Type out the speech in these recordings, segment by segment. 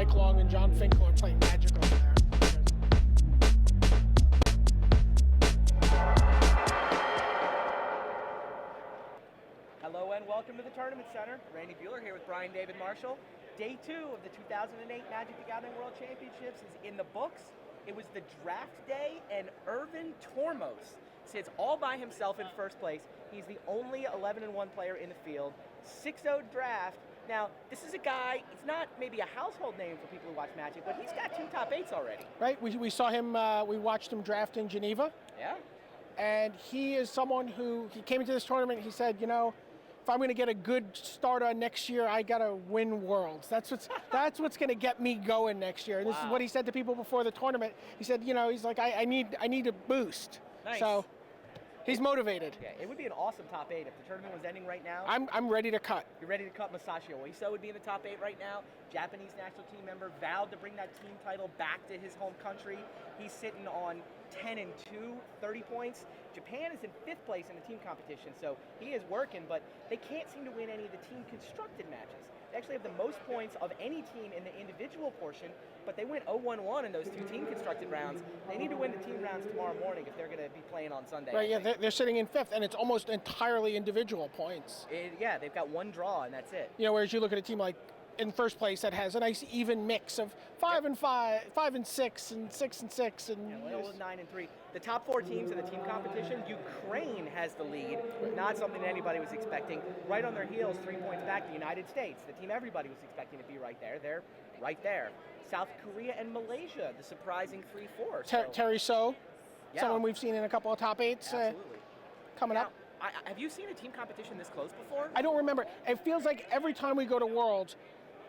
Mike Long and John Finkel are playing Magic over there. Hello and welcome to the Tournament Center. Randy Bueller here with Brian David Marshall. Day 2 of the 2008 Magic the Gathering World Championships is in the books. It was the draft day, and Irvin Tormos sits all by himself in first place. He's the only 11-1 player in the field. 6-0 draft. Now, this is a guy, he's not maybe a household name for people who watch Magic, but he's got 2 top 8s already. Right, we saw him, we watched him draft in Geneva. Yeah. And he is someone who, he came into this tournament, he said, you know, if I'm going to get a good start on next year, I got to win Worlds. That's what's going to get me going next year. And this is what he said to people before the tournament. He said, you know, he's like, I need a boost. Nice. So he's motivated. Yeah, it would be an awesome top 8 if the tournament was ending right now. I'm ready to cut. You're ready to cut Masashi Oiso would be in the top 8 right now. Japanese national team member, vowed to bring that team title back to his home country. He's sitting on 10-2, 30 points. Japan is in 5th place in the team competition, so he is working, but they can't seem to win any of the team constructed matches. They actually have the most points of any team in the individual portion, but they went 0-1-1 in those 2 team constructed rounds. They need to win the team rounds tomorrow morning if they're going to be playing on Sunday. Right, yeah, they're sitting in 5th, and it's almost entirely individual points. Yeah, they've got 1 draw, and that's it. You know, whereas you look at a team like in first place that has a nice even mix of 5 and 5, 5 and 6, and 6 and 6, and 9 and 3. The top 4 teams in the team competition, Ukraine has the lead. Not something that anybody was expecting. Right on their heels, 3 points back, the United States, the team everybody was expecting to be right there. They're right there. South Korea and Malaysia, the surprising 3-4. Terry So, someone we've seen in a couple of top 8s coming up. Have you seen a team competition this close before? I don't remember. It feels like every time we go to Worlds,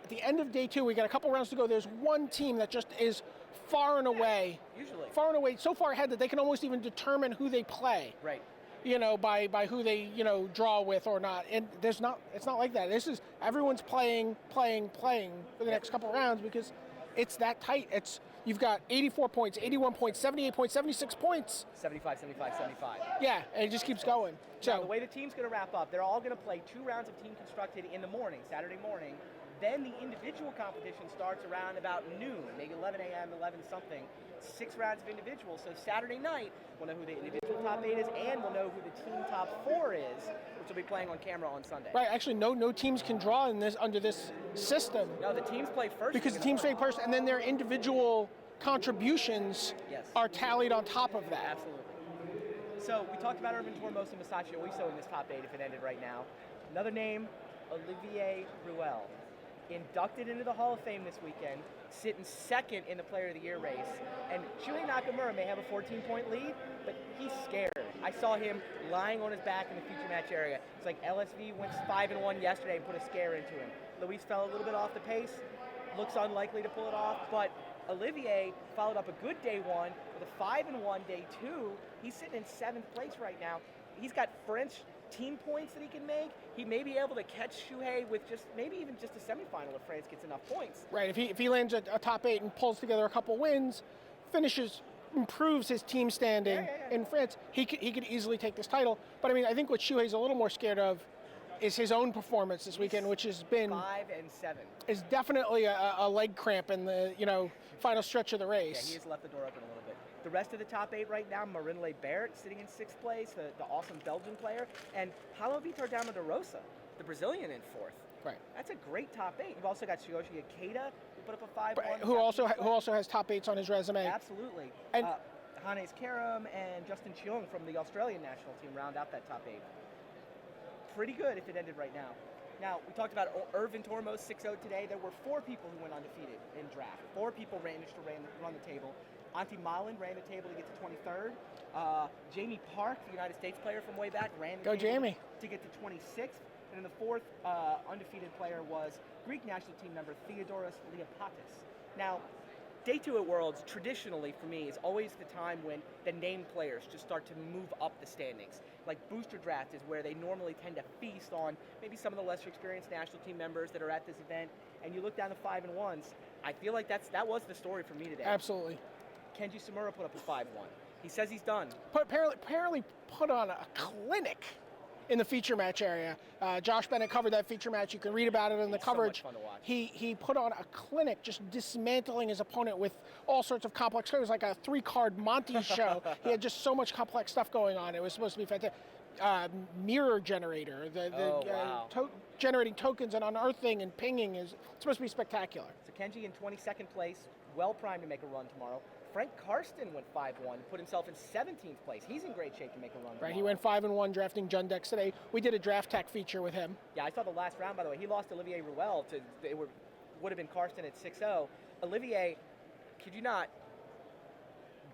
at the end of day 2, we got a couple rounds to go, there's one team that just is far and away. Usually. Far and away, so far ahead that they can almost even determine who they play. Right. You know, by who they, you know, draw with or not. And it's not like that. This is, everyone's playing for the next couple rounds because it's that tight. You've got 84 points, 81 points, 78 points, 76 points. 75, 75, 75. Yeah, and it just keeps going. So now, the way the team's going to wrap up, they're all going to play 2 rounds of team constructed in the morning, Saturday morning. Then the individual competition starts around about noon, maybe 11 a.m., 11 something. 6 rounds of individual. So Saturday night, we'll know who the individual top 8 is, and we'll know who the team top 4 is, which will be playing on camera on Sunday. Right. Actually, no teams can draw in this under this system. No, the teams play first. Because the teams play first, and then their individual contributions are tallied on top of that. Absolutely. So we talked about Irvin Tormos and Masashi Oiso in this top 8 if it ended right now. Another name, Olivier Ruel. Inducted into the Hall of Fame this weekend, sitting 2nd in the Player of the Year race. And Shuhei Nakamura may have a 14-point lead, but he's scared. I saw him lying on his back in the feature match area. It's like LSV went 5-1 yesterday and put a scare into him. Luis fell a little bit off the pace, looks unlikely to pull it off, but Olivier followed up a good day 1 with a 5-1 day 2. He's sitting in 7th place right now. He's got French team points that he can make. He may be able to catch Shuhei with maybe even just a semifinal if France gets enough points. Right, if he lands a top 8 and pulls together a couple wins, improves his team standing in France, he could easily take this title. But I mean, I think what Shuhei's a little more scared of is his own performance this weekend, which has been 5 and 7. Is definitely a leg cramp in the final stretch of the race. Yeah, he has left the door open a little bit. The rest of the top 8 right now, Marinle Barrett sitting in 6th place, the awesome Belgian player, and Paulo Vitor Dama de Rosa, the Brazilian, in 4th. Right. That's a great top 8. You've also got Tsuyoshi Ikeda, who put up a 5-1. Who also has top 8s on his resume. Absolutely. And Hannes Karam and Justin Cheung from the Australian national team round out that top 8. Pretty good if it ended right now. Now, we talked about Irvin Tormos 6-0 today. There were 4 people who went undefeated in draft. 4 people managed to run the table. Auntie Malin ran the table to get to 23rd. Jamie Park, the United States player from way back, ran the table to get to 26th. And then the 4th undefeated player was Greek national team member Theodoros Leopatis. Now, Day 2 at Worlds, traditionally for me, is always the time when the named players just start to move up the standings. Like booster draft is where they normally tend to feast on maybe some of the lesser experienced national team members that are at this event. And you look down the 5-1s, I feel like that was the story for me today. Absolutely. Kenji Samura put up a 5-1. He says he's done. Apparently put on a clinic in the feature match area. Josh Bennett covered that feature match. You can read about it in the coverage. So much fun to watch. He put on a clinic just dismantling his opponent with all sorts of complex. It was like a 3-card Monty show. He had just so much complex stuff going on. It was supposed to be fantastic. Mirror generator, generating tokens and unearthing and pinging is supposed to be spectacular. So Kenji in 22nd place, well primed to make a run tomorrow. Frank Karsten went 5-1, put himself in 17th place. He's in great shape to make a run tomorrow. Right, he went 5-1 drafting Jundex today. We did a draft tech feature with him. Yeah, I saw the last round, by the way. He lost Olivier Ruel to, would have been Karsten at 6-0. Olivier, kid you not,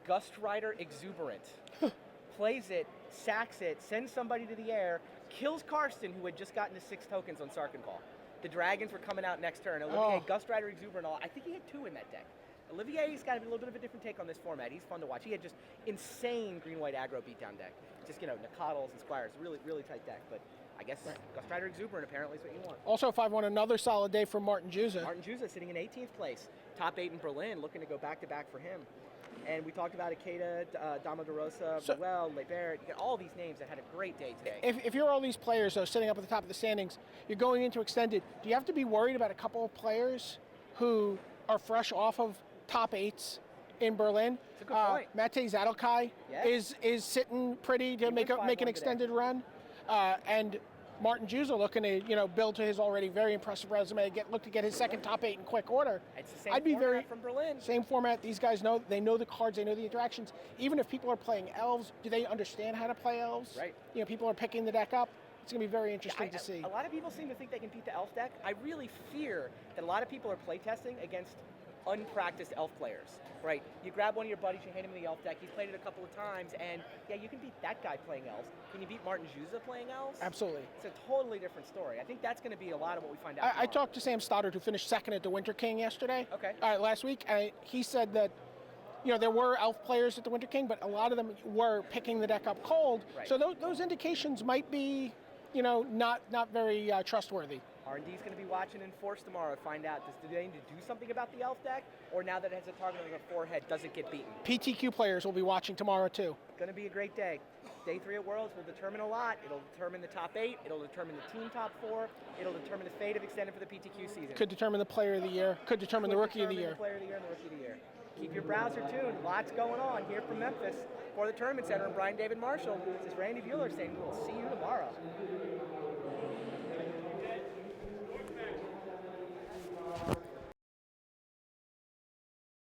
Gust Rider exuberant. Plays it, sacks it, sends somebody to the air, kills Karsten, who had just gotten his 6 tokens on Sarkenball. The Dragons were coming out next turn. Olivier, Gust Rider exuberant, I think he had 2 in that deck. Olivier's got a little bit of a different take on this format. He's fun to watch. He had just insane green-white aggro beatdown deck. Just, Nacatls and Squires. Really, really tight deck. But I guess Gust Rider exuberant apparently is what you want. Also 5-1, another solid day for Martin Juza. Martin Juza sitting in 18th place. Top 8 in Berlin, looking to go back-to-back for him. And we talked about Ikeda, Damaderosa, Ruel, Lebert. You got all these names that had a great day today. If you're all these players, though, sitting up at the top of the standings, you're going into extended. Do you have to be worried about a couple of players who are fresh off of top 8s in Berlin? That's a good point. Mate Zadelkai is sitting pretty to make an extended run. And Martin Juza looking to build to his already very impressive resume, look to get his second top 8 in quick order. It's the same format from Berlin. Same format. These guys know the cards, they know the interactions. Even if people are playing elves, do they understand how to play elves? Right. People are picking the deck up. It's going to be very interesting to see. A lot of people seem to think they can beat the elf deck. I really fear that a lot of people are playtesting against unpracticed elf players, right? You grab one of your buddies, you hand him the elf deck, he's played it a couple of times, and yeah, you can beat that guy playing elves. Can you beat Martin Juza playing elves? Absolutely. It's a totally different story. I think that's going to be a lot of what we find out. I talked to Sam Stoddard, who finished second at the Winter King yesterday. Okay. Last week, and he said that there were elf players at the Winter King, but a lot of them were picking the deck up cold. Right. So those indications might be, not very trustworthy. R&D's going to be watching in Force tomorrow to find out, do they need to do something about the elf deck, or now that it has a target on the forehead, does it get beaten? PTQ players will be watching tomorrow, too. Going to be a great day. Day 3 at Worlds will determine a lot. It'll determine the top 8. It'll determine the team top 4. It'll determine the fate of Extended for the PTQ season. Could determine the player of the year. Could determine the rookie of the year. The player of the year and the rookie of the year. Keep your browser tuned. Lots going on here from Memphis. For the Tournament Center and Brian David Marshall, this is Randy Bueller saying we'll see you tomorrow.